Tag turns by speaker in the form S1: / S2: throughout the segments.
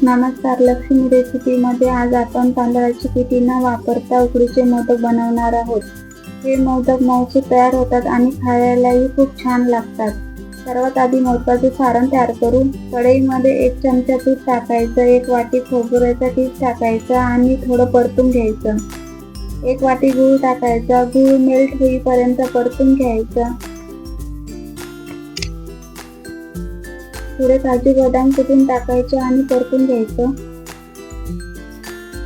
S1: नमस्कार, लक्ष्मी रेसिपीमध्ये आज आपण तांदळाची पिठी न वापरता उकडीचे मोदक बनवणार आहोत. हे मोदक मऊसूत तयार होतात आणि खायलाही खूप छान लागतात. सर्वात आधी मोदकाचे सारण तयार करू. कढईमध्ये 1 चमचा तूप टाकायचं, 1 वाटी खोबऱ्याचा किस टाकायचा आणि थोडं परतून घ्यायचं. 1 वाटी गूळ टाकायचा. गूळ मेल्ट होईपर्यंत परतून घ्यायचा. थोडे काजू बदाम कुटून टाकायचे आणि परतून घ्यायचं.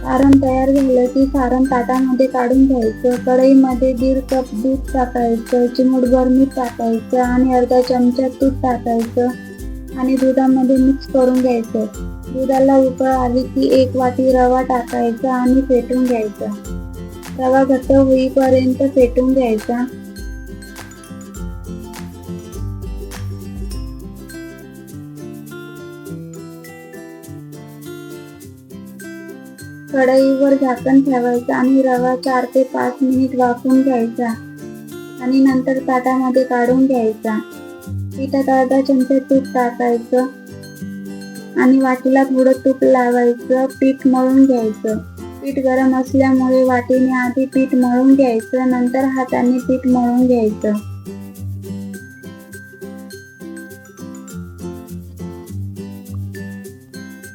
S1: सारण तयार झालं की सारण ताटामध्ये काढून घ्यायचं. कढईमध्ये 1.5 कप दूध टाकायचं, चिमूटभर मीठ टाकायचं आणि अर्धा चमचा तूप टाकायचं आणि दुधामध्ये मिक्स करून घ्यायचं. दुधाला उकळ आली की 1 वाटी रवा टाकायचा आणि फेटून घ्यायचा. रवा घट्ट होईपर्यंत फेटून घ्यायचा. कढईवर झाकण ठेवायचं आणि रवा 4 ते 5 मिनिट वाफवून घ्यायचा आणि नंतर ताटामध्ये काढून घ्यायचा. पिठात अर्धा चमचा तूप टाकायचं आणि वाटीला थोडं तूप लावायचं. पीठ मळून घ्यायचं. पीठ गरम असल्यामुळे वाटीने आधी पीठ मळून घ्यायचं, नंतर हाताने पीठ मळून घ्यायचं.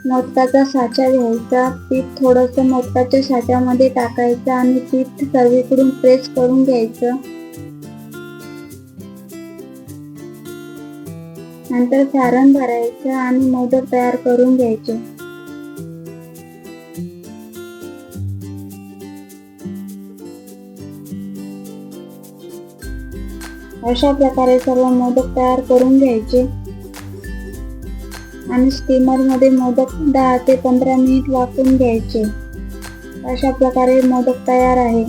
S1: मोदकाचा साचा घ्यायचा. पीठ थोडंसं मोदकाच्या साच्यामध्ये टाकायचं आणि पीठ सर्वीकडून प्रेस करून घ्यायचं. नंतर सारण भरायचं आणि मोदक तयार करून घ्यायचे. अशा प्रकारे सर्व मोदक तयार करून घ्यायचे आणि स्टीमरमध्ये मोदक 10 ते 15 मिनिट वाफवून घ्यायचे. अशा प्रकारे मोदक तयार आहे.